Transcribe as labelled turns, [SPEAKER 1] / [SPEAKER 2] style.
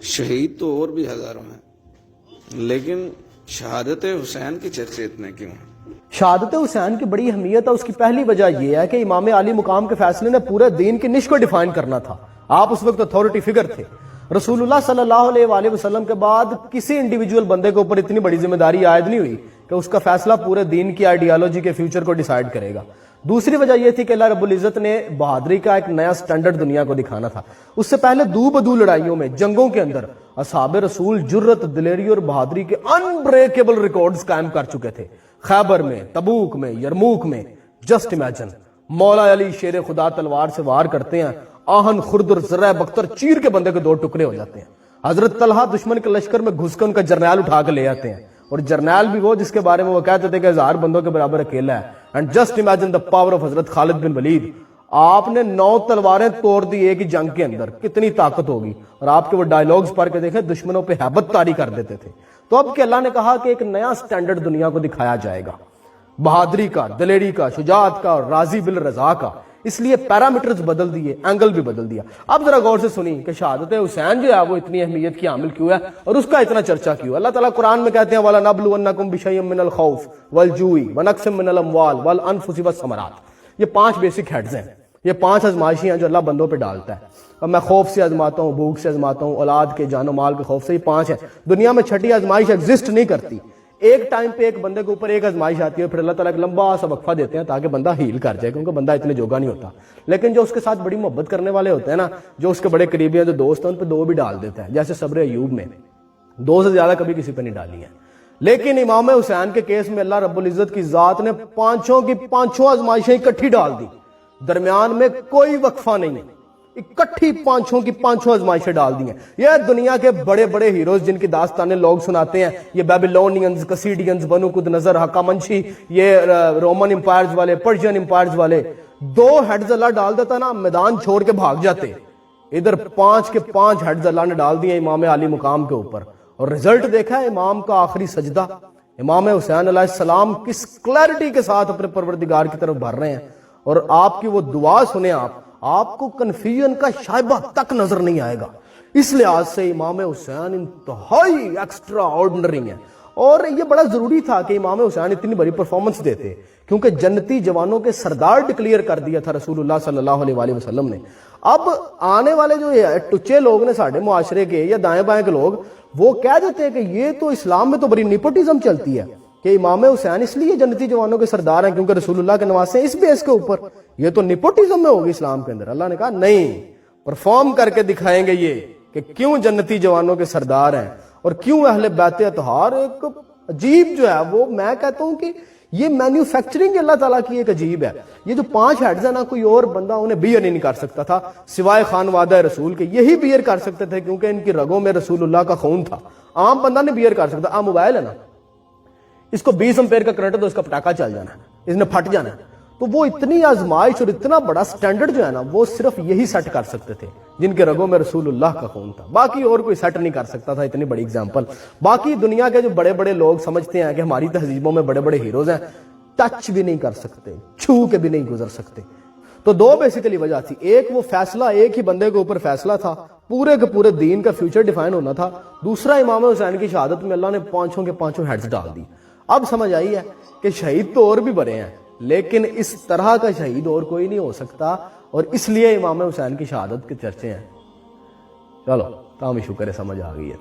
[SPEAKER 1] شہید تو اور بھی ہزاروں ہیں، لیکن شہادت حسین کی چرچے اتنے کیوں ہیں؟
[SPEAKER 2] شہادت حسین کی بڑی اہمیت ہے۔ اس کی پہلی وجہ یہ ہے کہ امام علی مقام کے فیصلے نے پورے دین کی نش کو ڈیفائن کرنا تھا۔ آپ اس وقت اتھارٹی فگر تھے۔ رسول اللہ صلی اللہ علیہ وآلہ وسلم کے بعد کسی انڈیویجول بندے کے اوپر اتنی بڑی ذمہ داری عائد نہیں ہوئی کہ اس کا فیصلہ پورے دین کی آئیڈیالوجی کے فیوچر کو ڈیسائیڈ کرے گا۔ دوسری وجہ یہ تھی کہ اللہ رب العزت نے بہادری کا ایک نیا سٹینڈرڈ دنیا کو دکھانا تھا۔ اس سے پہلے دو بدو لڑائیوں میں، جنگوں کے اندر اصحاب رسول جرت، دلیری اور بہادری کے انبریکیبل ریکارڈز قائم کر چکے تھے۔ خیبر میں، تبوک میں، یرموک میں، جسٹ امیجن، مولا علی شیر خدا تلوار سے وار کرتے ہیں، آہن خرد اور ذرہ بختر چیر کے بندے کے دو ٹکڑے ہو جاتے ہیں۔ حضرت طلحہ دشمن کے لشکر میں گھس کے ان کا جرنیل اٹھا کے لے آتے ہیں، اور جرنیل بھی وہ جس کے بارے میں وہ کہتے تھے کہ 1000 بندوں کے برابر اکیلا ہے۔ And just imagine the power of حضرت خالد بن ولید۔ آپ نے 9 تلواریں توڑ دی ایک ہی جنگ کے اندر، کتنی طاقت ہوگی۔ اور آپ کے وہ ڈائیلاگز پڑھ کے دیکھیں، دشمنوں پہ ہیبت طاری کر دیتے تھے۔ تو اب کہ اللہ نے کہا کہ ایک نیا سٹینڈرڈ دنیا کو دکھایا جائے گا، بہادری کا، دلیری کا، شجاعت کا اور راضی بالرضا کا، اس لیے پیرامیٹرز بدل دیے، اینگل بھی بدل دیا۔ اب ذرا غور سے سنیں کہ شہادت حسین جو ہے وہ اتنی اہمیت کی حامل کیوں ہے اور اس کا اتنا چرچا کیوں ہے۔ اللہ تعالیٰ قرآن میں کہتے ہیں وَلَنَبْلُوَنَّكُمْ بِشَيْءٍ مِّنَ الْخَوْفِ وَالْجُوعِ وَنَقْصٍ مِّنَ الْأَمْوَالِ وَالْأَنفُسِ وَالثَّمَرَاتِ۔ یہ 5 بیسک ہیڈز ہیں، یہ 5 آزمائشیں ہیں جو اللہ بندوں پہ ڈالتا ہے۔ اور میں خوف سے آزماتا ہوں، بھوک سے آزماتا ہوں، اولاد کے جان و مال کے خوف سے، یہ 5 ہیں۔ دنیا میں 6ٹھی آزمائش ایگزسٹ نہیں کرتی۔ ایک ٹائم پہ ایک بندے کے اوپر ایک آزمائش آتی ہے، پھر اللہ تعالیٰ ایک لمبا سا وقفہ دیتے ہیں تاکہ بندہ ہیل کر جائے، کیونکہ بندہ اتنے جوگا نہیں ہوتا۔ لیکن جو اس کے ساتھ بڑی محبت کرنے والے ہوتے ہیں نا، جو اس کے بڑے قریبی ہیں، جو دوست ہیں، ان پہ 2 بھی ڈال دیتا ہے، جیسے صبر ایوب میں 2 سے زیادہ کبھی کسی پہ نہیں ڈالی ہیں۔ لیکن امام حسین کے کیس میں اللہ رب العزت کی ذات نے 5 کی 5 آزمائشیں اکٹھی ڈال دی، درمیان میں کوئی وقفہ نہیں ہے، اکٹھی 5 کی 5 آزمائشیں ڈال دی ہیں۔ یہ دنیا کے بڑے بڑے ہیروز جن کی داستانیں لوگ سناتے ہیں، یہ بیبیلونینز، کسیڈینز، بنو قد نظر، ہخامنشی، یہ رومن امپائرز والے، پرشین امپائرز والے، 2 ہیڈز اللہ ڈال دیتا نا، میدان چھوڑ کے بھاگ جاتے۔ ادھر 5 کے 5 ہیڈز اللہ نے ڈال دیے امام علی مقام کے اوپر، اور رزلٹ دیکھا ہے امام کا آخری سجدہ، امام حسین علیہ السلام کس کلیئرٹی کے ساتھ اپنے پروردگار کی طرف بڑھ رہے ہیں، اور آپ کی وہ دعا سنیں، آپ کو کنفیوژن کا شائبہ تک نظر نہیں آئے گا۔ اس لحاظ سے امام حسین انتہائی ایکسٹرا آرڈنری ہیں، اور یہ بڑا ضروری تھا کہ امام حسین اتنی بڑی پرفارمنس دیتے، کیونکہ جنتی جوانوں کے سردار ڈکلیئر کر دیا تھا رسول اللہ صلی اللہ علیہ وآلہ وسلم نے۔ اب آنے والے جو ٹچے لوگ نے ساڑھے معاشرے کے یا دائیں بائیں کے لوگ، وہ کہہ دیتے ہیں کہ یہ تو اسلام میں تو بڑی نیپوٹزم چلتی ہے کہ امام حسین اس لیے جنتی جوانوں کے سردار ہیں کیونکہ رسول اللہ کے نواسے ہیں، اس بیس کے اوپر یہ تو نیپوٹزم میں ہوگی اسلام کے اندر۔ اللہ نے کہا نہیں، پرفارم کر کے دکھائیں گے یہ کہ کیوں جنتی جوانوں کے سردار ہیں، اور کیوں اہل بیت اطہار ایک عجیب جو ہے، وہ میں کہتا ہوں کہ یہ مینوفیکچرنگ اللہ تعالیٰ کی ایک عجیب ہے۔ یہ جو 5 ہیڈز ہیں نا، کوئی اور بندہ انہیں بیئر نہیں کر سکتا تھا سوائے خانوادہ رسول کے، یہی بیئر کر سکتے تھے کیونکہ ان کی رگوں میں رسول اللہ کا خون تھا۔ عام بندہ نہیں بیئر کر سکتا۔ عام موبائل ہے نا، اس کو 20 امپیر کا کرنٹ تو اس کا پٹاخہ چل جانا ہے، اس نے پھٹ جانا ہے۔ تو وہ اتنی آزمائش اور اتنا بڑا سٹینڈرڈ جو ہے نا، وہ صرف یہی سیٹ کر سکتے تھے جن کے رگوں میں رسول اللہ کا خون تھا، باقی اور کوئی سیٹ نہیں کر سکتا تھا اتنی بڑی اگزامپل۔ باقی دنیا کے جو بڑے بڑے لوگ سمجھتے ہیں کہ ہماری تہذیبوں میں بڑے بڑے ہیروز ہیں، ٹچ بھی نہیں کر سکتے، چھو کے بھی نہیں گزر سکتے۔ تو 2 بیسیکلی وجہ تھی، ایک وہ فیصلہ ایک ہی بندے کے اوپر فیصلہ تھا، پورے کے پورے دین کا فیوچر ڈیفائن ہونا تھا۔ دوسرا امام حسین کی شہادت میں اللہ نے 5 کے 5 ہیڈز ڈال دی۔ اب سمجھ آئی ہے کہ شہید تو اور بھی بڑے ہیں، لیکن اس طرح کا شہید اور کوئی نہیں ہو سکتا، اور اس لیے امام حسین کی شہادت کے چرچے ہیں۔ چلو تاہم شکر ہے سمجھ آ گئی ہے۔